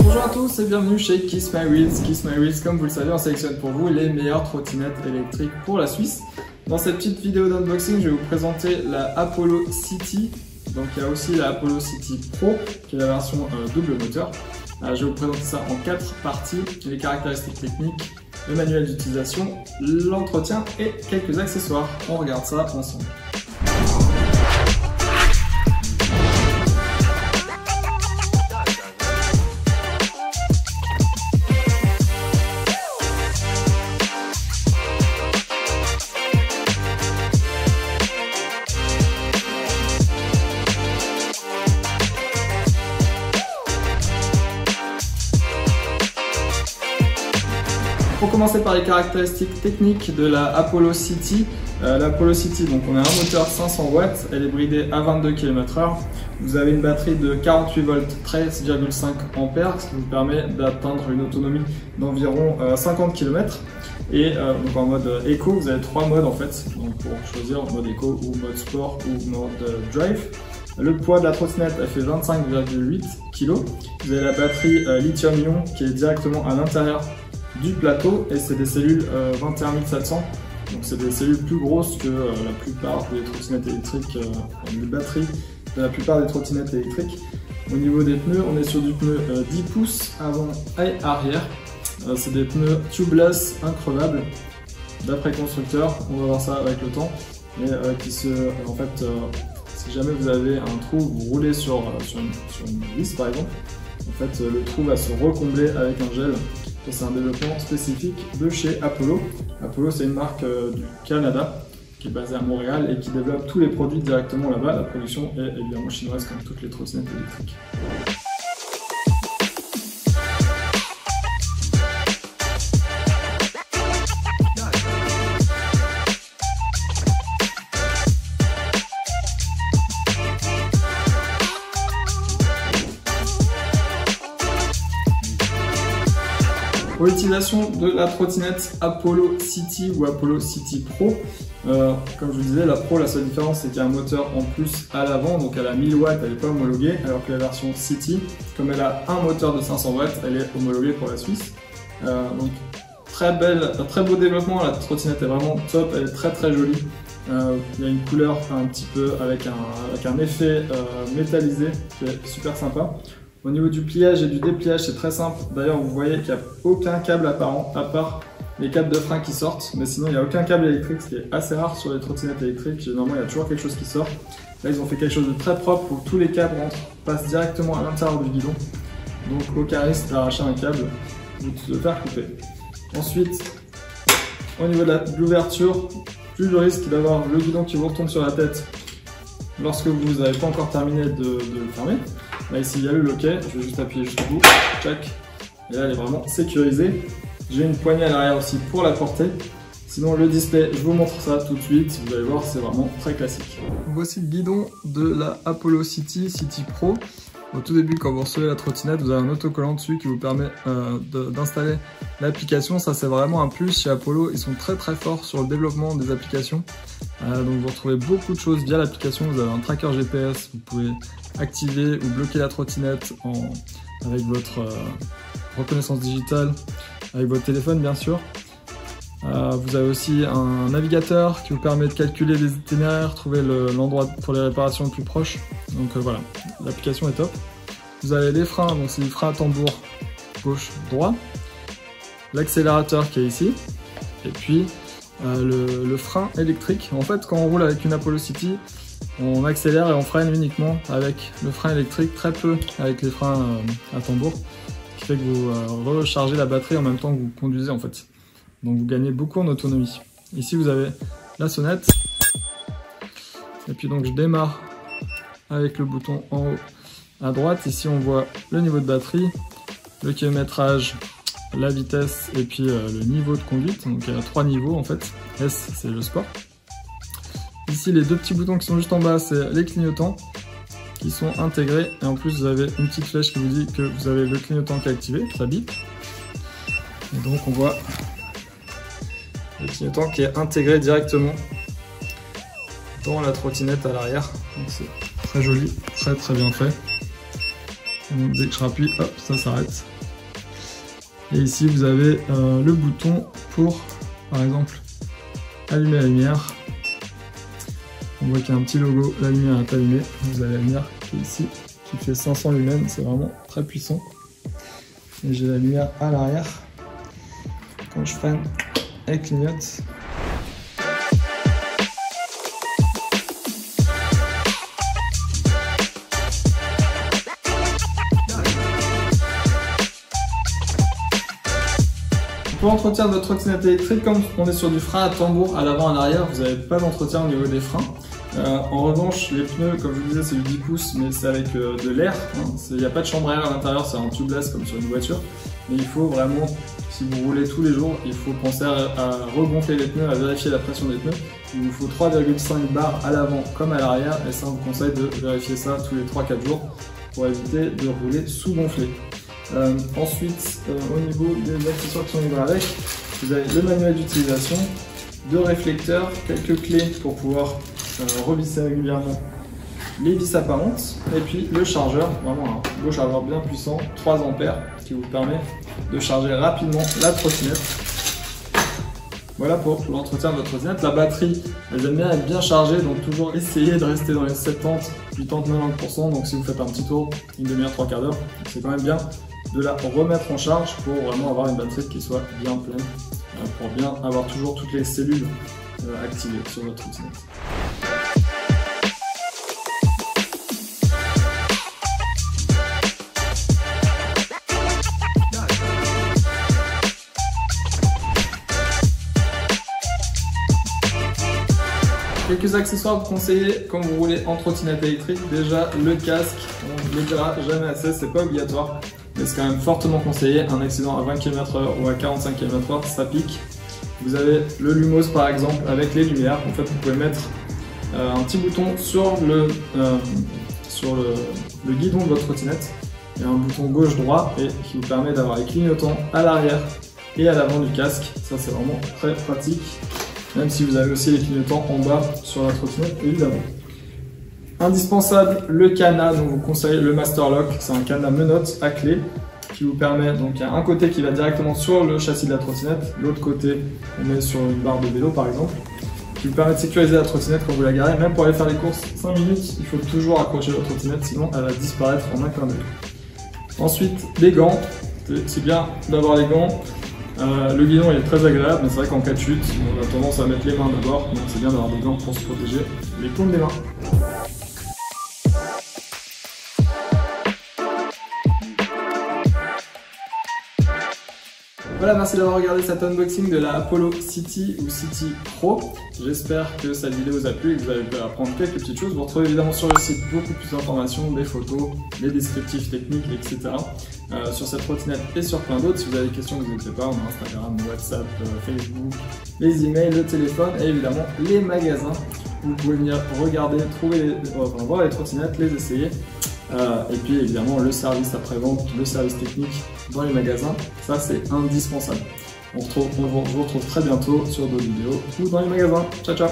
Bonjour à tous et bienvenue chez Kiss My Wheels. Kiss My Wheels, comme vous le savez, on sélectionne pour vous les meilleures trottinettes électriques pour la Suisse. Dans cette petite vidéo d'unboxing, je vais vous présenter la Apollo City. Donc il y a aussi la Apollo City Pro, qui est la version double moteur. Je vais vous présenter ça en 4 parties, les caractéristiques techniques, le manuel d'utilisation, l'entretien et quelques accessoires. On regarde ça ensemble. Pour commencer par les caractéristiques techniques de la Apollo City. L'Apollo City, donc on a un moteur 500 watts, elle est bridée à 22 km/h. Vous avez une batterie de 48 volts 13,5 ampères, ce qui vous permet d'atteindre une autonomie d'environ 50 km. Et donc en mode éco, vous avez 3 modes en fait, donc pour choisir mode éco ou mode sport ou mode drive. Le poids de la trottinette, elle fait 25,8 kg. Vous avez la batterie lithium-ion qui est directement à l'intérieur du plateau et c'est des cellules 21700, donc c'est des cellules plus grosses que la plupart des trottinettes électriques, les batteries de la plupart des trottinettes électriques. Au niveau des pneus, on est sur du pneu 10 pouces avant et arrière. C'est des pneus tubeless increvables d'après constructeur, on va voir ça avec le temps, mais qui en fait, si jamais vous avez un trou, vous roulez sur une vis par exemple, en fait le trou va se recombler avec un gel. C'est un développement spécifique de chez Apollo. Apollo, c'est une marque du Canada qui est basée à Montréal et qui développe tous les produits directement là-bas. La production est évidemment chinoise comme toutes les trottinettes électriques. Pour l'utilisation de la trottinette Apollo City ou Apollo City Pro, comme je vous disais, la Pro, la seule différence c'est qu'il y a un moteur en plus à l'avant, donc elle a 1000 watts, elle n'est pas homologuée, alors que la version City, comme elle a un moteur de 500 watts, elle est homologuée pour la Suisse. Donc très beau développement, la trottinette est vraiment top, elle est très jolie. Il y a une couleur un petit peu avec un effet métallisé qui est super sympa. Au niveau du pliage et du dépliage, c'est très simple. D'ailleurs, vous voyez qu'il n'y a aucun câble apparent, à part les câbles de frein qui sortent. Mais sinon, il n'y a aucun câble électrique, ce qui est assez rare sur les trottinettes électriques. Généralement, il y a toujours quelque chose qui sort. Là, ils ont fait quelque chose de très propre où tous les câbles passent directement à l'intérieur du guidon. Donc, aucun risque d'arracher un câble ou de se faire couper. Ensuite, au niveau de l'ouverture, plus le risque d'avoir le guidon qui vous retombe sur la tête lorsque vous n'avez pas encore terminé de le fermer. Là ici il y a le loquet, je vais juste appuyer jusqu'au bout, tchac, et là elle est vraiment sécurisée. J'ai une poignée à l'arrière aussi pour la porter. Sinon le display, je vous montre ça tout de suite, vous allez voir c'est vraiment très classique. Voici le guidon de la Apollo City Pro. Au tout début quand vous recevez la trottinette, vous avez un autocollant dessus qui vous permet d'installer l'application. Ça c'est vraiment un plus chez Apollo, ils sont très forts sur le développement des applications. Donc vous retrouvez beaucoup de choses via l'application, vous avez un tracker GPS, vous pouvez activer ou bloquer la trottinette avec votre reconnaissance digitale, avec votre téléphone bien sûr. Vous avez aussi un navigateur qui vous permet de calculer les itinéraires, trouver l'endroit pour les réparations le plus proche. Donc voilà, l'application est top. Vous avez les freins, donc c'est les freins à tambour gauche-droit, l'accélérateur qui est ici, et puis le frein électrique. En fait, quand on roule avec une Apollo City, on accélère et on freine uniquement avec le frein électrique, très peu avec les freins à tambour, ce qui fait que vous rechargez la batterie en même temps que vous conduisez en fait. Donc vous gagnez beaucoup en autonomie. Ici vous avez la sonnette, et puis donc je démarre avec le bouton en haut à droite. Ici on voit le niveau de batterie, le kilométrage, la vitesse et puis le niveau de conduite. Donc il y a 3 niveaux en fait. S c'est le sport. Ici les 2 petits boutons qui sont juste en bas, c'est les clignotants qui sont intégrés, et en plus vous avez une petite flèche qui vous dit que vous avez le clignotant qui est activé, ça bip. Et donc on voit le clignotant qui est intégré directement dans la trottinette à l'arrière. Donc c'est très joli, très bien fait. Donc dès que je rappuie, hop, ça s'arrête. Et ici vous avez le bouton pour, par exemple, allumer la lumière. On voit qu'il y a un petit logo, la lumière est allumée. Vous avez la lumière qui est ici, qui fait 500 lumens, c'est vraiment très puissant. Et j'ai la lumière à l'arrière. Quand je freine, elle clignote. Pour l'entretien de votre trottinette électrique, comme on est sur du frein à tambour à l'avant et à l'arrière, vous n'avez pas d'entretien au niveau des freins. En revanche, les pneus, comme je vous disais, c'est du 10 pouces, mais c'est avec de l'air. Il n'y a pas de chambre à air à l'intérieur, c'est en tubeless comme sur une voiture. Mais il faut vraiment, si vous roulez tous les jours, il faut penser à regonfler les pneus, à vérifier la pression des pneus. Il vous faut 3,5 bars à l'avant comme à l'arrière, et ça on vous conseille de vérifier ça tous les 3-4 jours pour éviter de rouler sous-gonflé. Ensuite, au niveau des accessoires qui sont livrés avec, vous avez le manuel d'utilisation, 2 réflecteurs, quelques clés pour pouvoir revisser régulièrement les vis apparentes, et puis le chargeur, vraiment un beau chargeur bien puissant, 3 ampères, qui vous permet de charger rapidement la trottinette. Voilà pour l'entretien de votre trottinette. La batterie, elle aime bien être bien chargée, donc toujours essayer de rester dans les 70, 80, 90%. Donc si vous faites un petit tour, une demi-heure, 3/4 d'heure, c'est quand même bien de la remettre en charge pour vraiment avoir une batterie qui soit bien pleine, pour bien avoir toujours toutes les cellules activées sur votre trottinette. Quelques accessoires à vous conseiller quand vous roulez en trottinette électrique. Déjà, le casque, on ne le dira jamais assez, c'est pas obligatoire, mais c'est quand même fortement conseillé. Un accident à 20 km/h ou à 45 km/h, ça pique. Vous avez le Lumos par exemple avec les lumières. En fait, vous pouvez mettre un petit bouton sur le guidon de votre trottinette et un bouton gauche-droit et qui vous permet d'avoir les clignotants à l'arrière et à l'avant du casque. Ça, c'est vraiment très pratique. Même si vous avez aussi les clignotants en bas sur la trottinette, évidemment. Indispensable, le cadenas, donc vous conseillez le Master Lock, c'est un cadenas menottes à clé qui vous permet, donc il y a un côté qui va directement sur le châssis de la trottinette, l'autre côté on met sur une barre de vélo par exemple, qui vous permet de sécuriser la trottinette quand vous la garez. Même pour aller faire les courses 5 minutes, il faut toujours accrocher votre trottinette, sinon elle va disparaître en un clin d'œil. Ensuite, les gants, c'est bien d'avoir les gants. Le guidon il est très agréable, mais c'est vrai qu'en cas de chute, on a tendance à mettre les mains d'abord, donc c'est bien d'avoir des gants pour se protéger les paumes des mains. Voilà, merci d'avoir regardé cet unboxing de la Apollo City ou City Pro. J'espère que cette vidéo vous a plu et que vous avez pu apprendre quelques petites choses. Vous retrouvez évidemment sur le site beaucoup plus d'informations, des photos, des descriptifs techniques, etc. Sur cette trottinette et sur plein d'autres. Si vous avez des questions, n'hésitez pas, on a Instagram, WhatsApp, Facebook, les emails, le téléphone et évidemment les magasins. Vous pouvez venir regarder, voir les trottinettes, les essayer. Et puis évidemment le service après-vente, le service technique dans les magasins, ça c'est indispensable. On vous retrouve très bientôt sur d'autres vidéos ou dans les magasins. Ciao ciao.